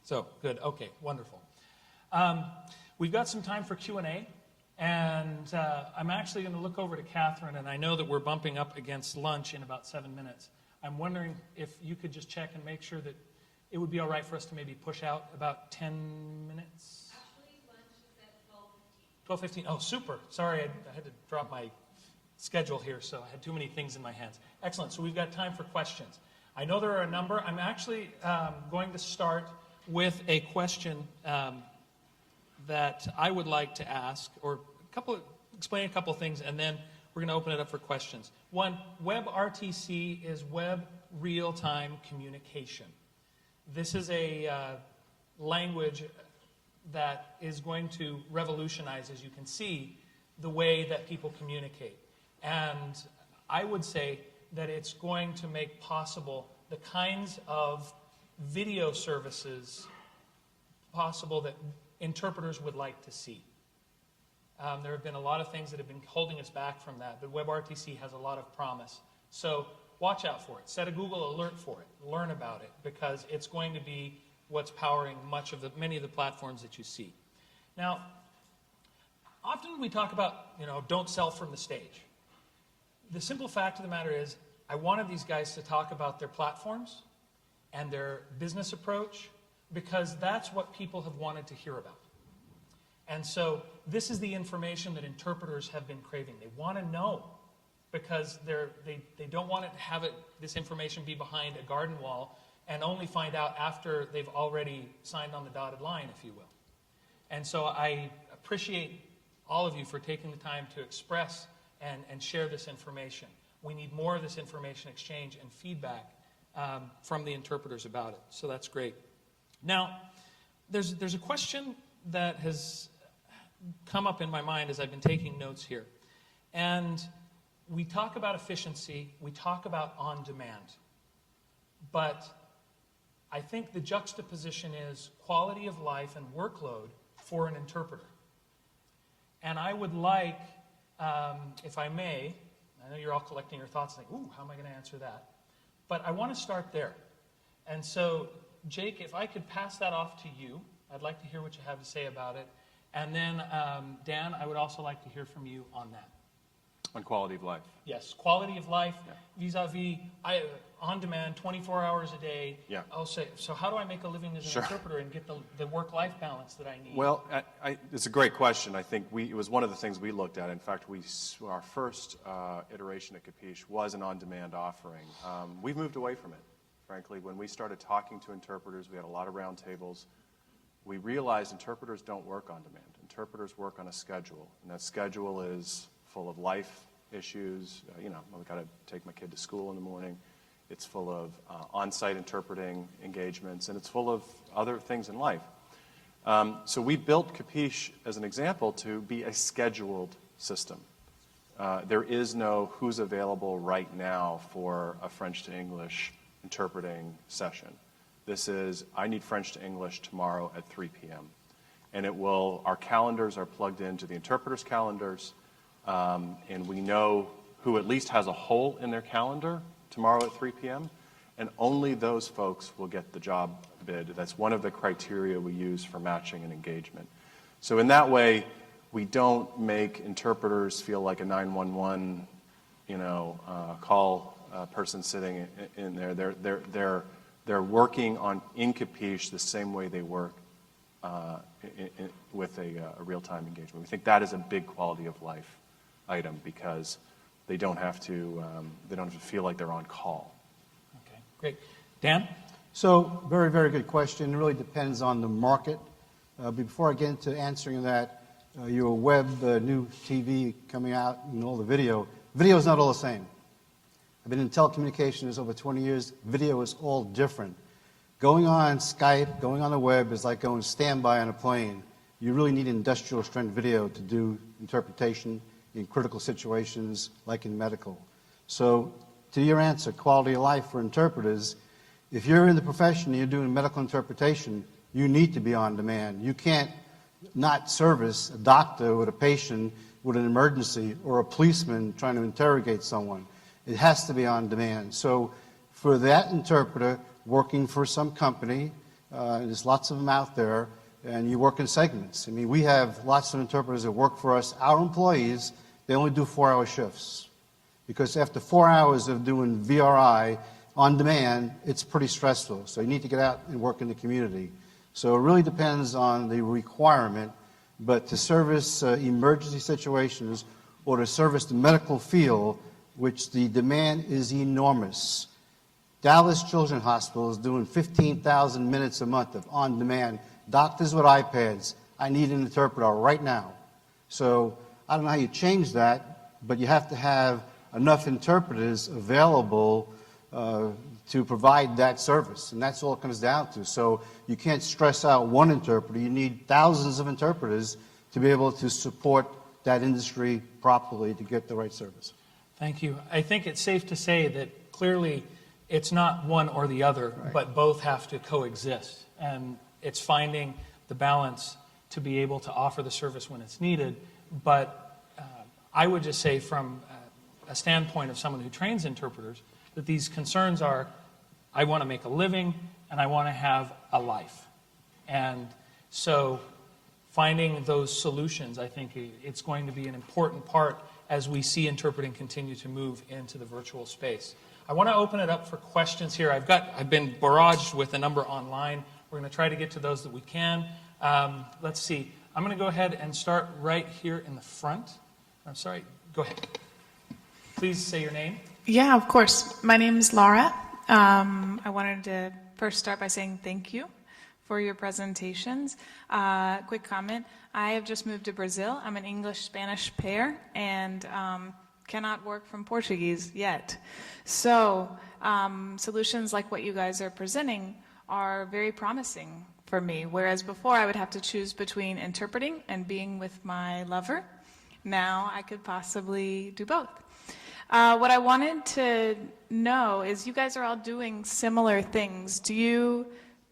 So, good. Okay, wonderful. We've got some time for Q&A, and I'm actually going to look over to Catherine, and I know that we're bumping up against lunch in about 7 minutes. I'm wondering if you could just check and make sure that it would be all right for us to maybe push out about 10 minutes? Actually, lunch is at 12:15. 12:15. Oh, super. Sorry, I had to drop my schedule here, so I had too many things in my hands. Excellent. So we've got time for questions. I know there are a number. I'm actually going to start with a question that I would like to ask, or explain a couple of things, and then we're going to open it up for questions. One, WebRTC is Web Real-Time Communication. This is a language that is going to revolutionize, as you can see, the way that people communicate. And I would say that it's going to make possible the kinds of video services possible that interpreters would like to see. There have been a lot of things that have been holding us back from that, but WebRTC has a lot of promise. So watch out for it. Set a Google alert for it. Learn about it, because it's going to be what's powering many of the platforms that you see. Now, often we talk about, don't sell from the stage. The simple fact of the matter is, I wanted these guys to talk about their platforms and their business approach, because that's what people have wanted to hear about. And so this is the information that interpreters have been craving. They want to know, because they don't want to have this information be behind a garden wall and only find out after they've already signed on the dotted line, if you will. And so I appreciate all of you for taking the time to express and share this information. We need more of this information exchange and feedback from the interpreters about it. So that's great. Now, there's a question that has come up in my mind as I've been taking notes here. And we talk about efficiency, we talk about on-demand. But I think the juxtaposition is quality of life and workload for an interpreter. And I would like, if I may, I know you're all collecting your thoughts, like, ooh, how am I going to answer that? But I want to start there. And so, Jake, if I could pass that off to you, I'd like to hear what you have to say about it. And then, Dan, I would also like to hear from you on that. On quality of life. Yes, quality of life, vis-a-vis, on-demand, 24 hours a day. Yeah. I'll say, so how do I make a living as an interpreter and get the work-life balance that I need? Well, it's a great question. I think it was one of the things we looked at. In fact, our first iteration at Capiche was an on-demand offering. We've moved away from it, frankly. When we started talking to interpreters, we had a lot of roundtables. We realized interpreters don't work on demand. Interpreters work on a schedule, and that schedule is full of life issues. I've got to take my kid to school in the morning. It's full of on-site interpreting engagements, and it's full of other things in life. So we built Capiche as an example to be a scheduled system. There is no who's available right now for a French to English interpreting session. This is, I need French to English tomorrow at 3 p.m. And our calendars are plugged into the interpreters' calendars, and we know who at least has a hole in their calendar tomorrow at 3 p.m., and only those folks will get the job bid. That's one of the criteria we use for matching and engagement. So in that way, we don't make interpreters feel like a 911, call person sitting in there. They're working in Capiche the same way they work with a real-time engagement. We think that is a big quality of life item, because they don't have to feel like they're on call. Okay, great. Dan? So, very, very good question. It really depends on the market. Before I get into answering that, your web, new TV coming out and all the video is not all the same. I've been in telecommunications over 20 years. Video is all different. Going on Skype, going on the web is like going standby on a plane. You really need industrial strength video to do interpretation in critical situations like in medical. So to your answer, quality of life for interpreters, if you're in the profession and you're doing medical interpretation, you need to be on demand. You can't not service a doctor with a patient with an emergency or a policeman trying to interrogate someone. It has to be on demand. So for that interpreter working for some company, There's lots of them out there, and you work in segments. I mean, we have lots of interpreters that work for us. Our employees, they only do 4-hour shifts because after 4 hours of doing VRI on demand, it's pretty stressful. So you need to get out and work in the community. So it really depends on the requirement, but to service emergency situations or to service the medical field, which the demand is enormous. Dallas Children's Hospital is doing 15,000 minutes a month of on-demand. Doctors with iPads, I need an interpreter right now. So I don't know how you change that, but you have to have enough interpreters available to provide that service, and that's all it comes down to. So you can't stress out one interpreter. You need thousands of interpreters to be able to support that industry properly to get the right service. Thank you. I think it's safe to say that clearly it's not one or the other, Right. but both have to coexist. And it's finding the balance to be able to offer the service when it's needed. But I would just say from a standpoint of someone who trains interpreters, that these concerns are, I want to make a living and I want to have a life. And so finding those solutions, I think it's going to be an important part as we see interpreting continue to move into the virtual space. I want to open it up for questions here. I've been barraged with a number online. We're going to try to get to those that we can. Let's see. I'm going to go ahead and start right here in the front. I'm sorry. Go ahead. Please say your name. Yeah, of course. My name is Laura. I wanted to first start by saying thank you for your presentations. Quick comment. I have just moved to Brazil. I'm an English-Spanish pair and cannot work from Portuguese yet. So solutions like what you guys are presenting are very promising for me, whereas before I would have to choose between interpreting and being with my lover. Now I could possibly do both. What I wanted to know is you guys are all doing similar things. Do you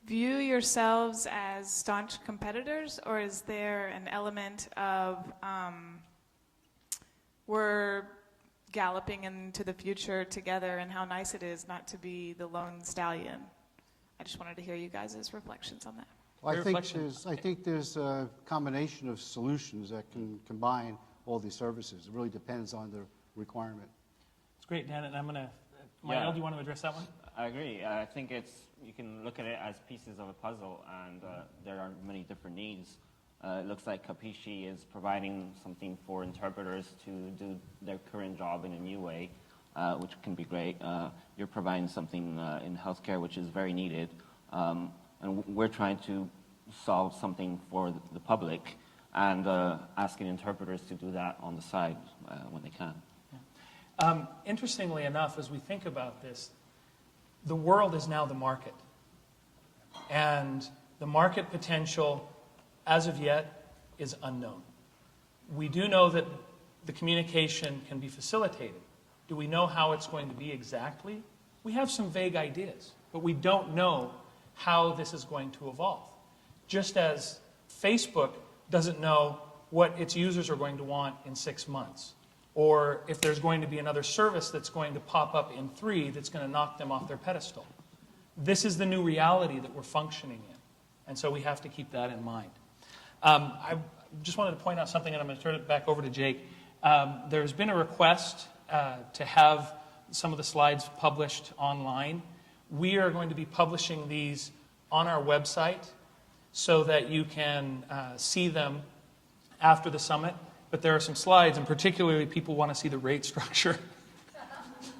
view yourselves as staunch competitors, or is there an element of we're galloping into the future together and how nice it is not to be the lone stallion? I just wanted to hear you guys' reflections on that. Well, Your reflection. I think there's a combination of solutions that can combine all these services. It really depends on the requirement. It's great, Dan, and I'm going to... Manuel, Yeah. do you want to address that one? I agree. I think you can look at it as pieces of a puzzle, and there are many different needs. It looks like Capisci is providing something for interpreters to do their current job in a new way, which can be great. You're providing something in healthcare which is very needed, and we're trying to solve something for the public and asking interpreters to do that on the side when they can. Interestingly enough, as we think about this, the world is now the market. And the market potential, as of yet, is unknown. We do know that the communication can be facilitated. Do we know how it's going to be exactly? We have some vague ideas, but we don't know how this is going to evolve. Just as Facebook doesn't know what its users are going to want in 6 months, or if there's going to be another service that's going to pop up in 3 that's going to knock them off their pedestal. This is the new reality that we're functioning in, and so we have to keep that in mind. I just wanted to point out something, and I'm going to turn it back over to Jake. There's been a request to have some of the slides published online. We are going to be publishing these on our website so that you can see them after the summit. But there are some slides, and particularly people want to see the rate structure.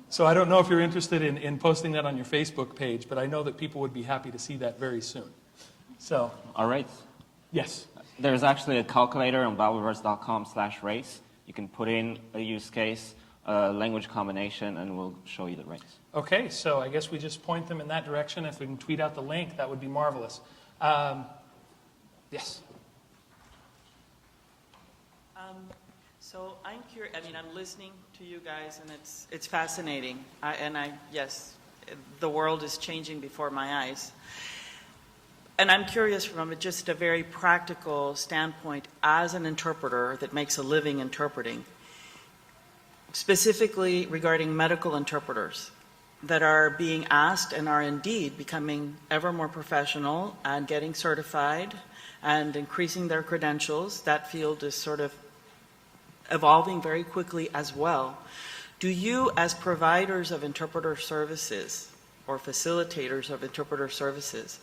So I don't know if you're interested in posting that on your Facebook page, but I know that people would be happy to see that very soon. So, All right. yes. There's actually a calculator on Valveverse.com/race. You can put in a use case, a language combination, and we'll show you the rates. Okay, so I guess we just point them in that direction. If we can tweet out the link, that would be marvelous. Yes. So I'm curious. I mean, I'm listening to you guys, and it's fascinating. Yes, the world is changing before my eyes. And I'm curious from just a very practical standpoint, as an interpreter that makes a living interpreting, specifically regarding medical interpreters. that are being asked and are indeed becoming ever more professional and getting certified and increasing their credentials. That field is sort of evolving very quickly as well. Do you, as providers of interpreter services or facilitators of interpreter services,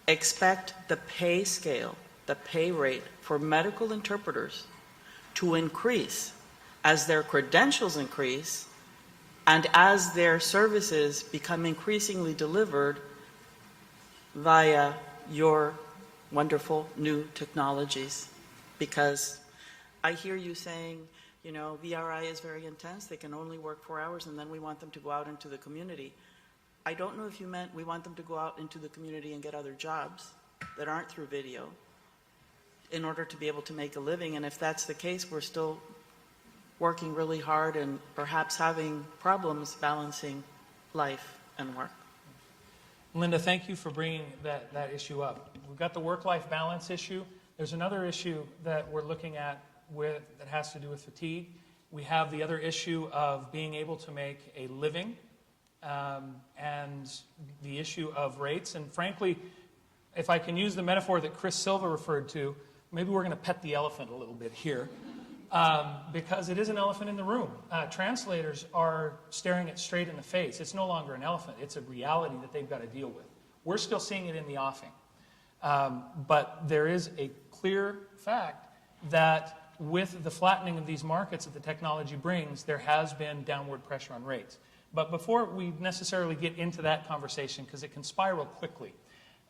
expect the pay scale, the pay rate for medical interpreters to increase as their credentials increase and as their services become increasingly delivered via your wonderful new technologies? Because I hear you saying, you know, VRI is very intense, they can only work 4 hours, and then we want them to go out into the community. I don't know if you meant we want them to go out into the community and get other jobs that aren't through video in order to be able to make a living. And if that's the case, we're still working really hard and perhaps having problems balancing life and work. Linda, thank you for bringing that issue up. We've got the work-life balance issue. There's another issue that we're looking at that has to do with fatigue. We have the other issue of being able to make a living and the issue of rates. And frankly, if I can use the metaphor that Chris Silva referred to, maybe we're going to pet the elephant a little bit here. Because it is an elephant in the room. Translators are staring it straight in the face. It's no longer an elephant. It's a reality that they've got to deal with. We're still seeing it in the offing. But there is a clear fact that with the flattening of these markets that the technology brings, there has been downward pressure on rates. But before we necessarily get into that conversation, because it can spiral quickly,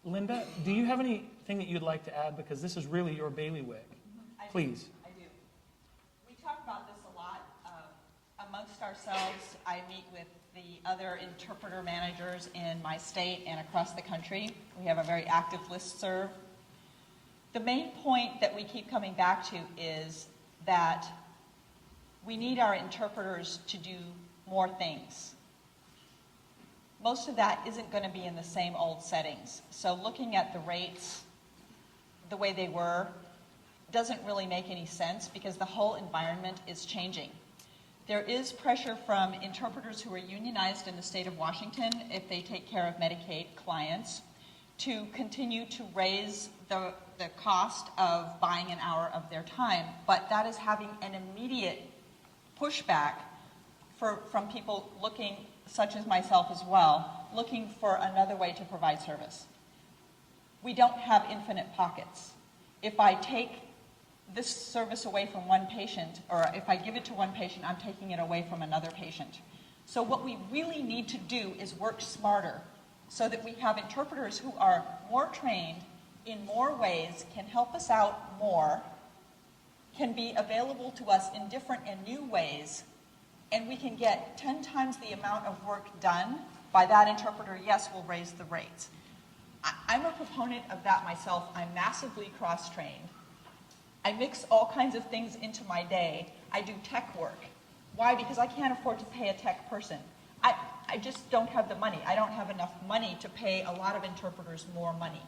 Linda, do you have anything that you'd like to add? Because this is really your bailiwick. Please. Talk about this a lot amongst ourselves. I meet with the other interpreter managers in my state and across the country. We have a very active listserv. The main point that we keep coming back to is that we need our interpreters to do more things. Most of that isn't going to be in the same old settings. So looking at the rates the way they were doesn't really make any sense because the whole environment is changing. There is pressure from interpreters who are unionized in the state of Washington, if they take care of Medicaid clients, to continue to raise the cost of buying an hour of their time. But that is having an immediate pushback from people looking, such as myself as well, looking for another way to provide service. We don't have infinite pockets. If I take this service away from one patient, or if I give it to one patient, I'm taking it away from another patient. So what we really need to do is work smarter so that we have interpreters who are more trained in more ways, can help us out more, can be available to us in different and new ways, and we can get 10 times the amount of work done by that interpreter. Yes, we'll raise the rates. I'm a proponent of that myself. I'm massively cross-trained. I mix all kinds of things into my day. I do tech work. Why? Because I can't afford to pay a tech person. I just don't have the money. I don't have enough money to pay a lot of interpreters more money.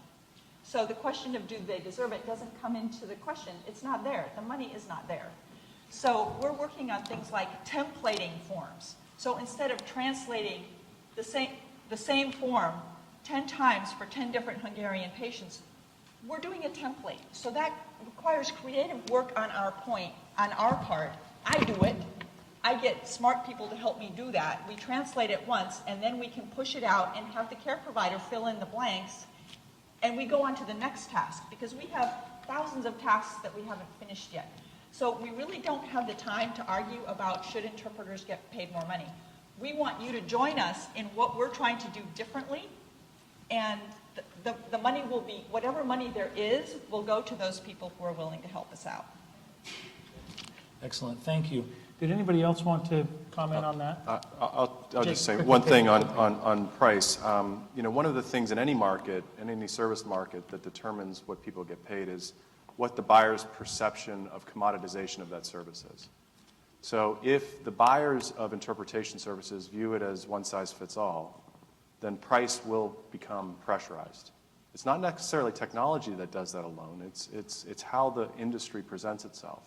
So the question of do they deserve it doesn't come into the question. It's not there. The money is not there. So we're working on things like templating forms. So instead of translating the same form 10 times for 10 different Hungarian patients, we're doing a template. So that requires creative work on our part. I do it. I get smart people to help me do that. We translate it once, and then we can push it out and have the care provider fill in the blanks, and we go on to the next task, because we have thousands of tasks that we haven't finished yet. So we really don't have the time to argue about should interpreters get paid more money. We want you to join us in what we're trying to do differently, and the money will be, whatever money there is, will go to those people who are willing to help us out. Excellent, thank you. Did anybody else want to comment on that? I'll Jake, just say quickly, one thing quickly. on price. One of the things in any market, in any service market, that determines what people get paid is what the buyer's perception of commoditization of that service is. So if the buyers of interpretation services view it as one size fits all, then price will become pressurized. It's not necessarily technology that does that alone. It's how the industry presents itself.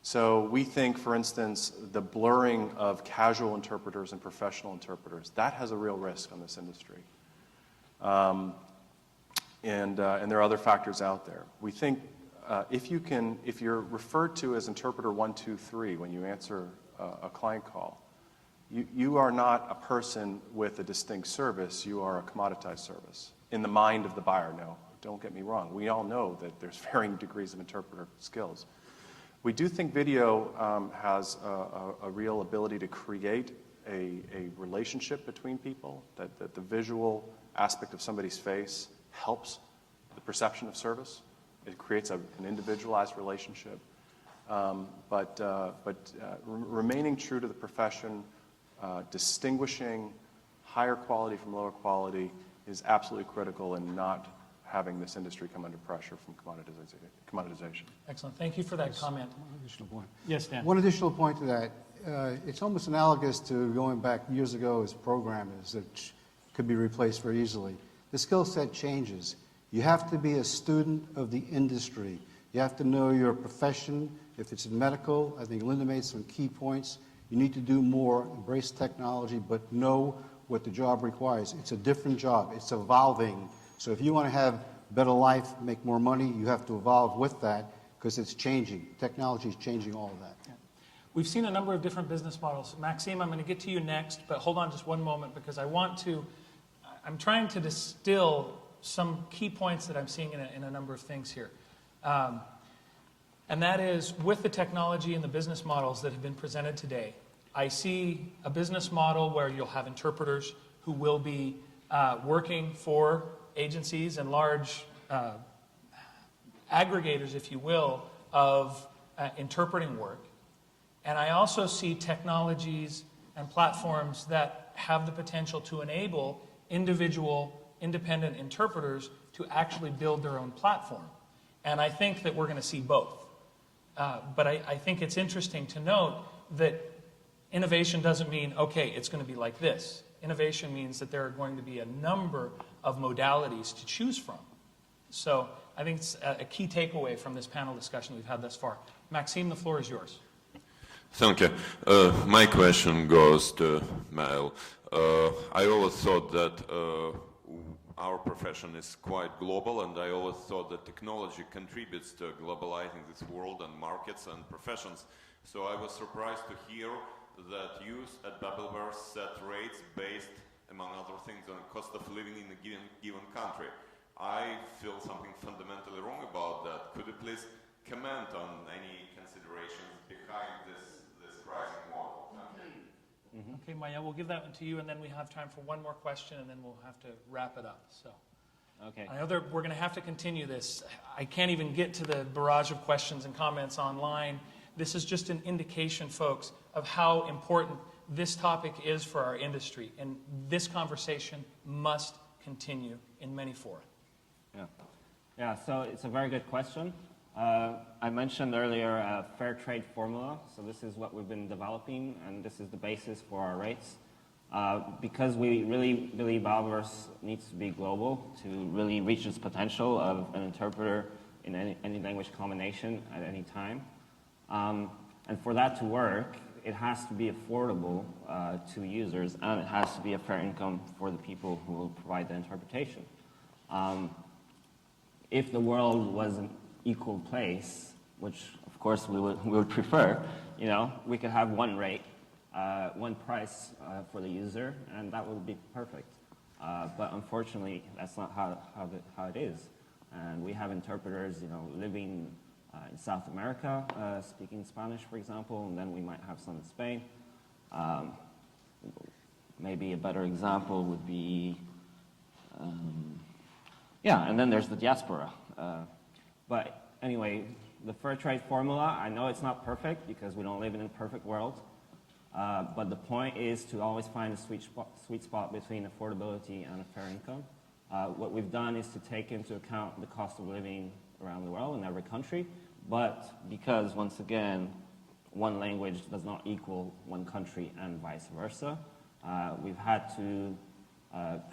So we think, for instance, the blurring of casual interpreters and professional interpreters, that has a real risk on this industry. And there are other factors out there. We think if you're referred to as interpreter 1, 2, 3 when you answer a client call, you are not a person with a distinct service, you are a commoditized service. In the mind of the buyer, no, don't get me wrong. We all know that there's varying degrees of interpreter skills. We do think video has a real ability to create a relationship between people, that the visual aspect of somebody's face helps the perception of service. It creates an individualized relationship. But remaining true to the profession, distinguishing higher quality from lower quality is absolutely critical in not having this industry come under pressure from commoditization. Excellent. Thank you for that comment. One additional point. Yes, Dan. One additional point to that. It's almost analogous to going back years ago as programmers that could be replaced very easily. The skill set changes. You have to be a student of the industry. You have to know your profession. If it's in medical, I think Linda made some key points. You need to do more, embrace technology, but know what the job requires. It's a different job. It's evolving. So if you want to have a better life, make more money, you have to evolve with that because it's changing. Technology is changing all of that. Yeah. We've seen a number of different business models. Maxime, I'm going to get to you next, but hold on just one moment because I'm trying to distill some key points that I'm seeing in a number of things here. And that is, with the technology and the business models that have been presented today, I see a business model where you'll have interpreters who will be working for agencies and large aggregators, if you will, of interpreting work. And I also see technologies and platforms that have the potential to enable individual independent interpreters to actually build their own platform. And I think that we're going to see both. But I think it's interesting to note that innovation doesn't mean, okay, it's going to be like this. Innovation means that there are going to be a number of modalities to choose from. So I think it's a key takeaway from this panel discussion we've had thus far. Maxime, the floor is yours. Thank you. My question goes to Mel. I always thought that our profession is quite global, and I always thought that technology contributes to globalizing this world and markets and professions. So I was surprised to hear that you at Babelware set rates based, among other things, on the cost of living in a given country. I feel something fundamentally wrong about that. Could you please comment on any considerations behind this pricing model? Okay, Maya, we'll give that one to you, and then we have time for one more question, and then we'll have to wrap it up. So, Okay. I know that we're going to have to continue this. I can't even get to the barrage of questions and comments online. This is just an indication, folks, of how important this topic is for our industry, and this conversation must continue in many fora. Yeah, so it's a very good question. I mentioned earlier a fair trade formula, so this is what we've been developing, and this is the basis for our rates. Because we really believe Babelware needs to be global to really reach its potential of an interpreter in any language combination at any time. And for that to work, it has to be affordable to users, and it has to be a fair income for the people who will provide the interpretation. If the world was an equal place, which of course we would prefer, we could have one rate, one price for the user, and that would be perfect. But unfortunately, that's not how it is. And we have interpreters, living in South America, speaking Spanish, for example, and then we might have some in Spain. Maybe a better example would be, and then there's the diaspora. But anyway, the fair trade formula, I know it's not perfect because we don't live in a perfect world, but the point is to always find a sweet spot between affordability and a fair income. What we've done is to take into account the cost of living around the world in every country, but because, once again, one language does not equal one country and vice versa, we've had to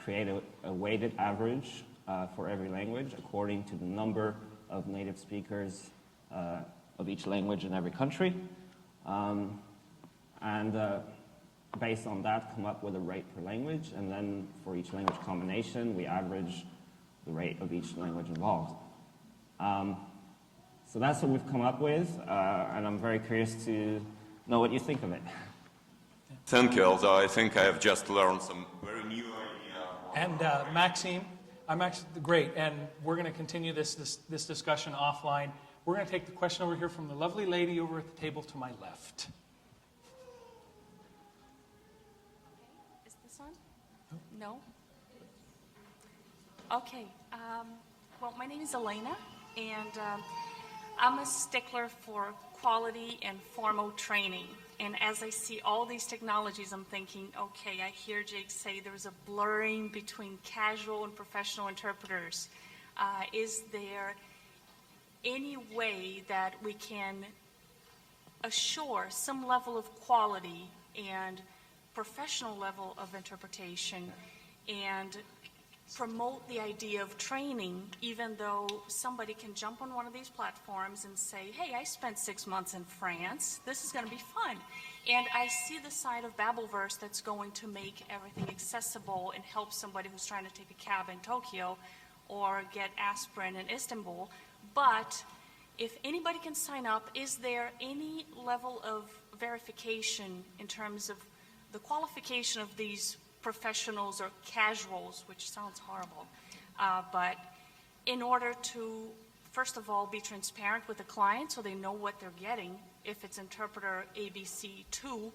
create a weighted average for every language according to the number of native speakers of each language in every country. And based on that, come up with a rate per language, and then for each language combination, we average the rate of each language involved. So that's what we've come up with, and I'm very curious to know what you think of it. Thank you, although I think I have just learned some very new idea. And Maxime, I'm actually great, and we're going to continue this discussion offline. We're going to take the question over here from the lovely lady over at the table to my left. Is this on? No? Okay. Well, my name is Elena, and I'm a stickler for quality and formal training. And as I see all these technologies, I'm thinking, okay, I hear Jake say there's a blurring between casual and professional interpreters. Is there any way that we can assure some level of quality and professional level of interpretation and promote the idea of training, even though somebody can jump on one of these platforms and say, hey, I spent 6 months in France, this is going to be fun. And I see the side of Babbleverse that's going to make everything accessible and help somebody who's trying to take a cab in Tokyo or get aspirin in Istanbul. But if anybody can sign up, is there any level of verification in terms of the qualification of these professionals or casuals, which sounds horrible, but in order to, first of all, be transparent with the client so they know what they're getting, if it's interpreter ABC2,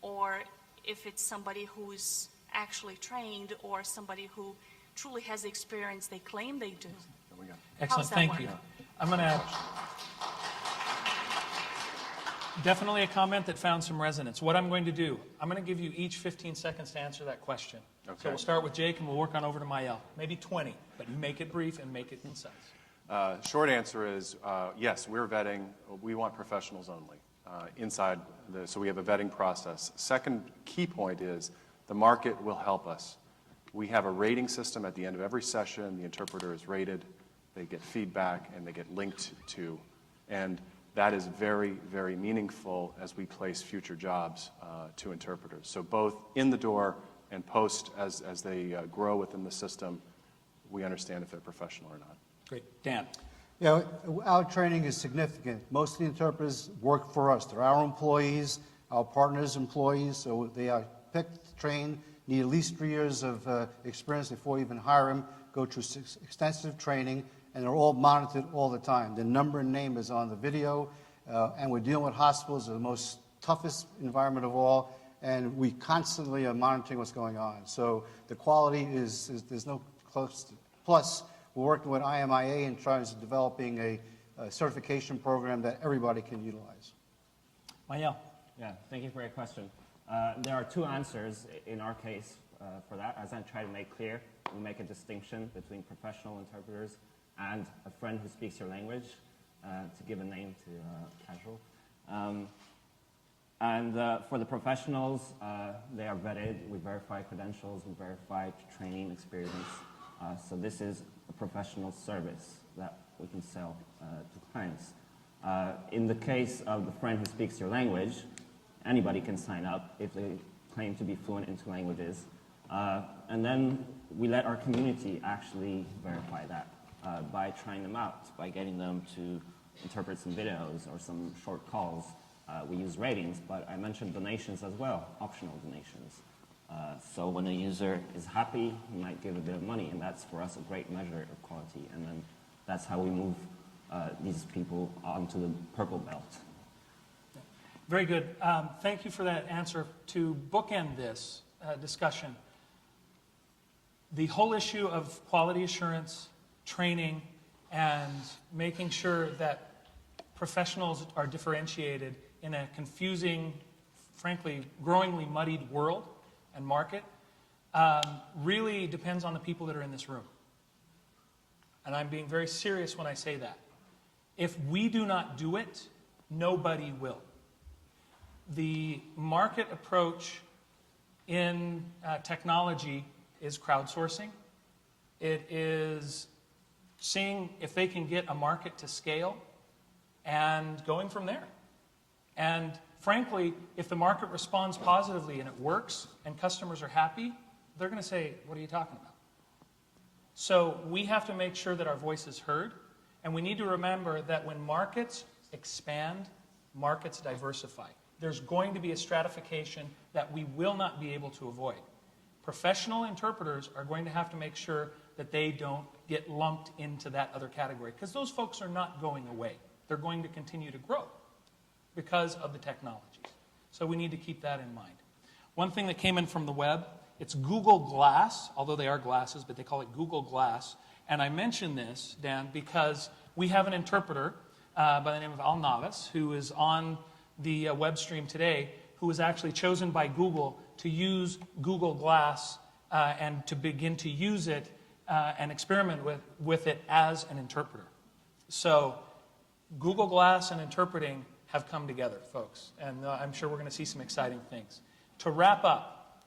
or if it's somebody who's actually trained or somebody who truly has the experience they claim they do. Excellent, that thank work? you. I'm going to definitely a comment that found some resonance. What I'm going to do, I'm going to give you each 15 seconds to answer that question. Okay. So we'll start with Jake and we'll work on over to Maëlle. Maybe 20, but you make it brief and make it concise. Short answer is yes, we're vetting. We want professionals only inside. So we have a vetting process. Second key point is the market will help us. We have a rating system at the end of every session. The interpreter is rated, they get feedback, and they get linked to. And that is very, very meaningful as we place future jobs to interpreters. So both in the door and post as they grow within the system, we understand if they're professional or not. Great. Dan. Yeah, our training is significant. Most of the interpreters work for us. They're our employees, our partners' employees, so they are picked, trained, need at least 3 years of experience before we even hire them, go through extensive training, and they're all monitored all the time. The number and name is on the video, and we're dealing with hospitals, the most toughest environment of all, and we constantly are monitoring what's going on. So the quality is there's no close to. Plus, we're working with IMIA in terms of developing a certification program that everybody can utilize. Maëlle. Yeah, thank you for your question. There are two answers in our case for that. As I try to make clear, we make a distinction between professional interpreters and a friend who speaks your language, to give a name to casual. And for the professionals, they are vetted. We verify credentials, we verify training experience. So this is a professional service that we can sell to clients. In the case of the friend who speaks your language, anybody can sign up if they claim to be fluent in 2 languages. And then we let our community actually verify that by trying them out, by getting them to interpret some videos or some short calls. We use ratings, but I mentioned donations as well, optional donations. So when a user is happy, he might give a bit of money, and that's for us a great measure of quality. And then that's how we move these people onto the purple belt. Very good. Thank you for that answer. To bookend this discussion, the whole issue of quality assurance, training, and making sure that professionals are differentiated in a confusing, frankly, growingly muddied world and market really depends on the people that are in this room. And I'm being very serious when I say that. If we do not do it, nobody will. The market approach in technology is crowdsourcing. It is seeing if they can get a market to scale and going from there. And frankly, if the market responds positively and it works and customers are happy, they're going to say, what are you talking about? So we have to make sure that our voice is heard, and we need to remember that when markets expand, markets diversify. There's going to be a stratification that we will not be able to avoid. Professional interpreters are going to have to make sure that they don't get lumped into that other category, because those folks are not going away. They're going to continue to grow because of the technologies. So we need to keep that in mind. One thing that came in from the web, it's Google Glass, although they are glasses, but they call it Google Glass. And I mention this, Dan, because we have an interpreter by the name of Al Navas, who is on the web stream today, who was actually chosen by Google to use Google Glass and to begin to use it and experiment with it as an interpreter. So Google Glass and interpreting have come together, folks, and I'm sure we're going to see some exciting things. To wrap up,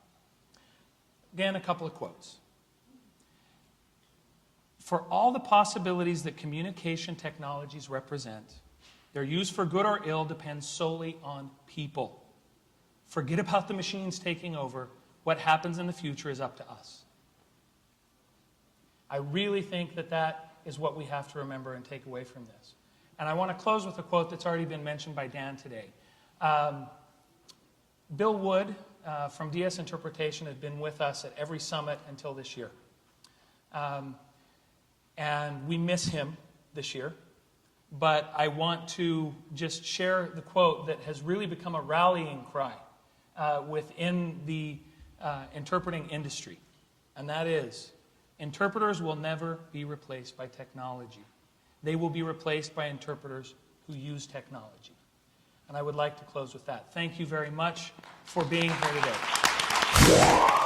again, a couple of quotes. For all the possibilities that communication technologies represent, their use for good or ill depends solely on people. Forget about the machines taking over. What happens in the future is up to us. I really think that that is what we have to remember and take away from this. And I want to close with a quote that's already been mentioned by Dan today. Bill Wood from DS Interpretation had been with us at every summit until this year. And we miss him this year. But I want to just share the quote that has really become a rallying cry within the interpreting industry. And that is, interpreters will never be replaced by technology. They will be replaced by interpreters who use technology. And I would like to close with that. Thank you very much for being here today.